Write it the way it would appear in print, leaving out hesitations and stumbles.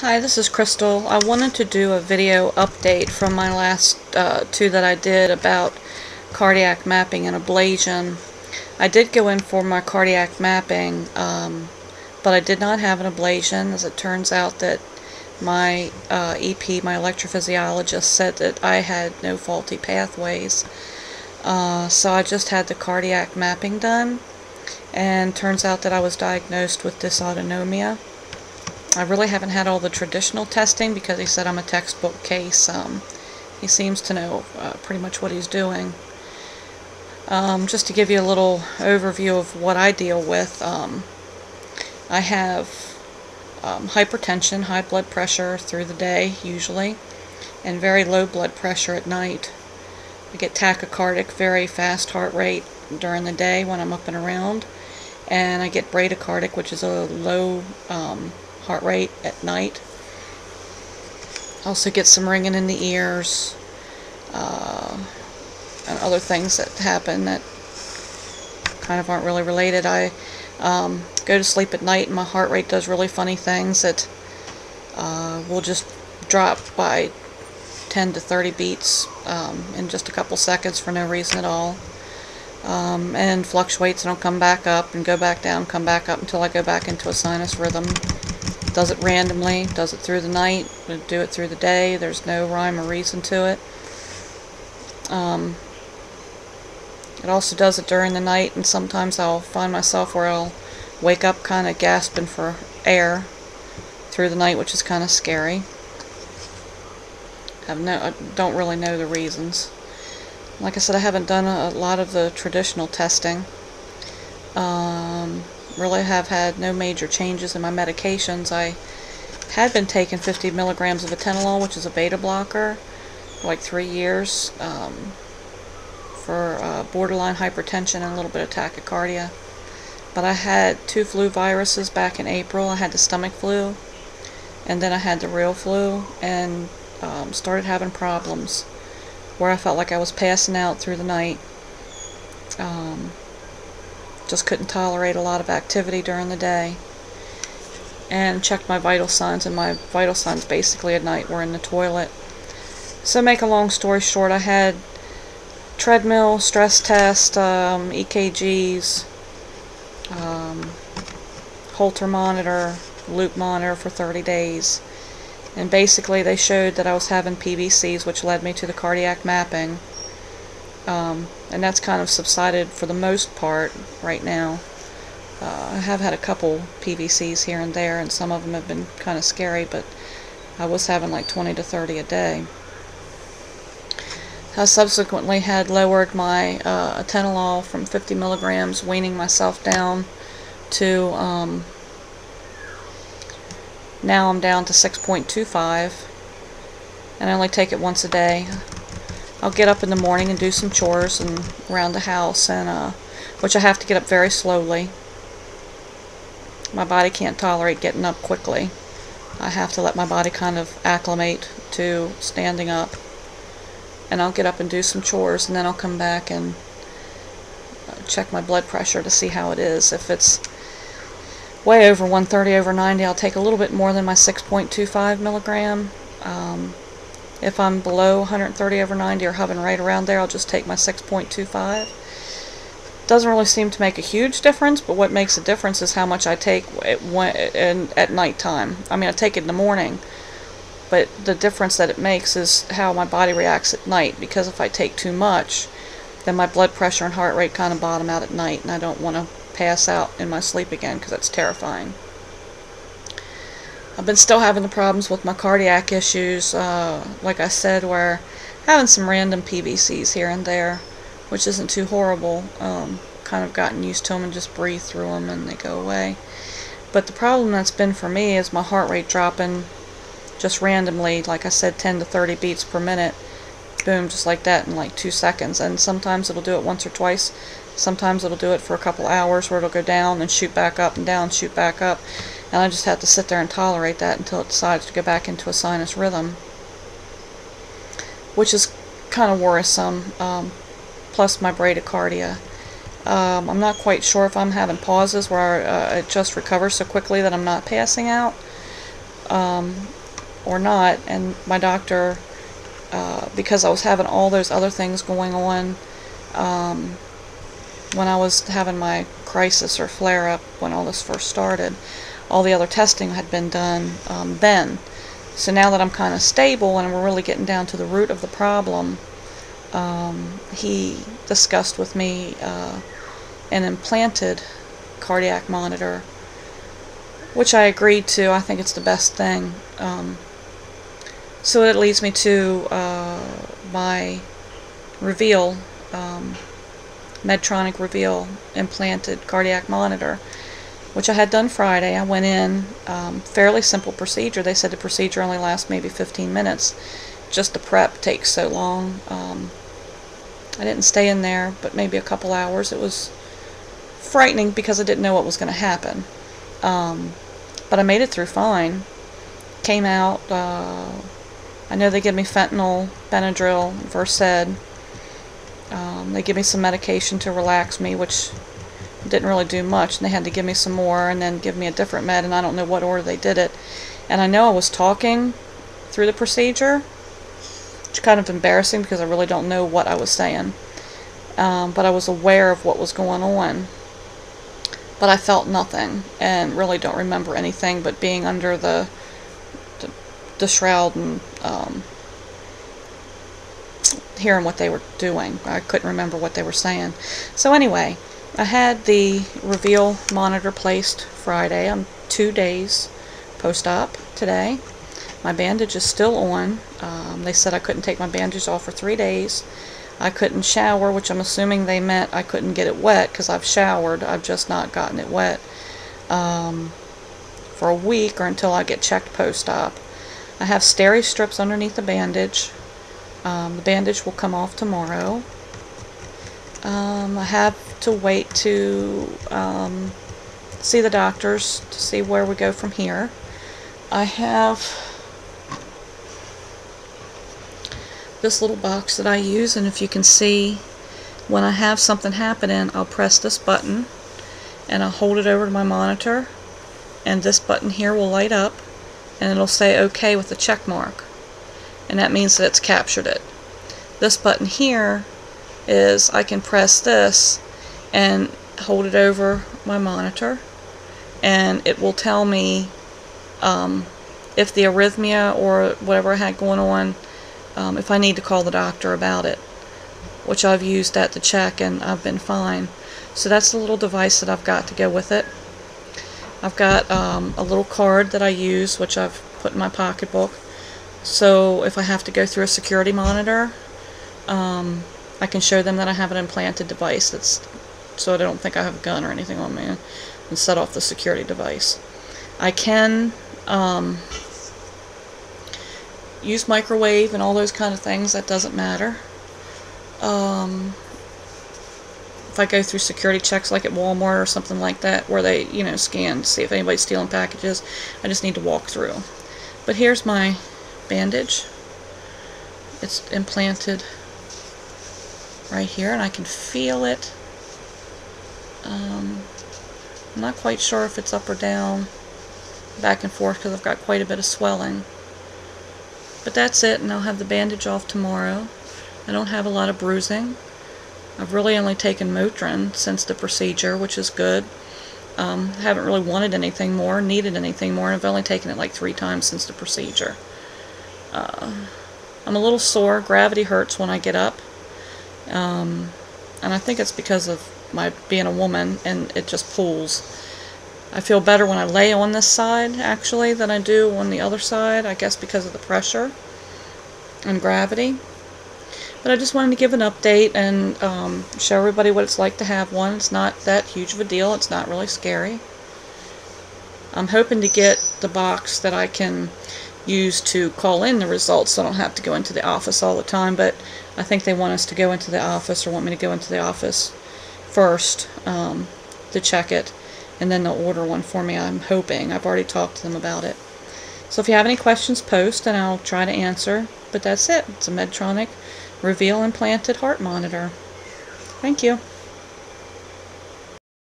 Hi, this is Crystal. I wanted to do a video update from my last two that I did about cardiac mapping and ablation. I did go in for my cardiac mapping, but I did not have an ablation, as it turns out that my EP, my electrophysiologist, said that I had no faulty pathways. So I just had the cardiac mapping done, and turns out that I was diagnosed with dysautonomia. I really haven't had all the traditional testing because he said I'm a textbook case. He seems to know pretty much what he's doing. Just to give you a little overview of what I deal with, I have hypertension, high blood pressure through the day usually, and very low blood pressure at night. I get tachycardic, very fast heart rate during the day when I'm up and around, and I get bradycardic, which is a low heart rate at night. Also get some ringing in the ears, and other things that happen that kind of aren't really related. I go to sleep at night and my heart rate does really funny things that will just drop by 10 to 30 beats in just a couple seconds for no reason at all, and fluctuates, and I'll come back up and go back down, come back up until I go back into a sinus rhythm. Does it randomly, does it through the night, do it through the day. There's no rhyme or reason to it. It also does it during the night, and sometimes I'll find myself where I'll wake up kind of gasping for air through the night, which is kind of scary. I don't really know the reasons. Like I said, I haven't done a lot of the traditional testing. Really have had no major changes in my medications. I had been taking 50 milligrams of atenolol, which is a beta blocker, for like 3 years, for borderline hypertension and a little bit of tachycardia. But I had 2 flu viruses back in April. I had the stomach flu, and then I had the real flu, and started having problems where I felt like I was passing out through the night. Just couldn't tolerate a lot of activity during the day, and checked my vital signs, and my vital signs basically at night were in the toilet. So make a long story short, I had treadmill, stress test, EKGs, Holter monitor, loop monitor for 30 days, and basically they showed that I was having PVCs, which led me to the cardiac mapping. And that's kind of subsided for the most part right now. I have had a couple PVCs here and there, and some of them have been kind of scary, but I was having like 20 to 30 a day. I subsequently had lowered my atenolol from 50 milligrams, weaning myself down to, now I'm down to 6.25, and I only take it once a day. I'll get up in the morning and do some chores and around the house, and which I have to get up very slowly. My body can't tolerate getting up quickly. I have to let my body kind of acclimate to standing up. And I'll get up and do some chores, and then I'll come back and check my blood pressure to see how it is. If it's way over 130 over 90, I'll take a little bit more than my 6.25 milligram. If I'm below 130 over 90 or hovering right around there, I'll just take my 6.25. Doesn't really seem to make a huge difference, but what makes a difference is how much I take at night time. I mean, I take it in the morning, but the difference that it makes is how my body reacts at night, because if I take too much, then my blood pressure and heart rate kind of bottom out at night, and I don't want to pass out in my sleep again because that's terrifying. I've been still having the problems with my cardiac issues, like I said, where having some random PVCs here and there, which isn't too horrible. Kind of gotten used to them and just breathe through them and they go away. But the problem that's been for me is my heart rate dropping just randomly, like I said, 10 to 30 beats per minute. Boom, just like that in like 2 seconds. And sometimes it'll do it once or twice. Sometimes it'll do it for a couple hours where it'll go down and shoot back up and down, shoot back up. And I just have to sit there and tolerate that until it decides to go back into a sinus rhythm, which is kind of worrisome, plus my bradycardia. I'm not quite sure if I'm having pauses where it just recovers so quickly that I'm not passing out, or not. And my doctor, because I was having all those other things going on, when I was having my crisis or flare-up when all this first started, all the other testing had been done then. So now that I'm kind of stable and we're really getting down to the root of the problem, he discussed with me an implanted cardiac monitor, which I agreed to. I think it's the best thing. So it leads me to my Reveal, Medtronic Reveal implanted cardiac monitor, which I had done Friday. I went in, fairly simple procedure. They said the procedure only lasts maybe 15 minutes. Just the prep takes so long. I didn't stay in there but maybe a couple hours. It was frightening because I didn't know what was going to happen. But I made it through fine. Came out, I know they give me fentanyl, Benadryl, Versed. They give me some medication to relax me, which didn't really do much, and they had to give me some more and then give me a different med, and I don't know what order they did it. And I know I was talking through the procedure, which is kind of embarrassing because I really don't know what I was saying. But I was aware of what was going on. But I felt nothing and really don't remember anything but being under the shroud and hearing what they were doing. I couldn't remember what they were saying. So anyway, I had the Reveal monitor placed Friday. I'm 2 days post-op today. My bandage is still on. They said I couldn't take my bandage off for 3 days. I couldn't shower, which I'm assuming they meant I couldn't get it wet, because I've showered. I've just not gotten it wet for a week or until I get checked post-op. I have steri strips underneath the bandage. The bandage will come off tomorrow. I have to wait to see the doctors to see where we go from here. I have this little box that I use, and if you can see, when I have something happening, I'll press this button and I'll hold it over to my monitor, and this button here will light up and it'll say OK with a check mark, and that means that it's captured it. This button here is I can press this and hold it over my monitor, and it will tell me if the arrhythmia or whatever I had going on, if I need to call the doctor about it, which I've used that to check and I've been fine. So that's the little device that I've got to go with it. I've got a little card that I use, which I've put in my pocketbook, so if I have to go through a security monitor, I can show them that I have an implanted device, that's so they don't think I have a gun or anything on me, and set off the security device. I can use microwave and all those kind of things. That doesn't matter. If I go through security checks like at Walmart or something like that, where they, you know, scan to see if anybody's stealing packages, I just need to walk through. But here's my bandage. It's implanted right here, and I can feel it. I'm not quite sure if it's up or down, back and forth, because I've got quite a bit of swelling. But that's it, and I'll have the bandage off tomorrow. I don't have a lot of bruising. I've really only taken Motrin since the procedure, which is good. Haven't really wanted anything more, needed anything more, and I've only taken it like 3 times since the procedure. I'm a little sore. Gravity hurts when I get up. And I think it's because of my being a woman, and it just pulls. I feel better when I lay on this side, actually, than I do on the other side, I guess because of the pressure and gravity. But I just wanted to give an update and show everybody what it's like to have one. It's not that huge of a deal. It's not really scary. I'm hoping to get the box that I can use to call in the results, so I don't have to go into the office all the time, but I think they want us to go into the office, or want me to go into the office first to check it, and then they'll order one for me, I'm hoping. I've already talked to them about it. So if you have any questions, post and I'll try to answer. But that's it. It's a Medtronic Reveal implanted heart monitor. Thank you.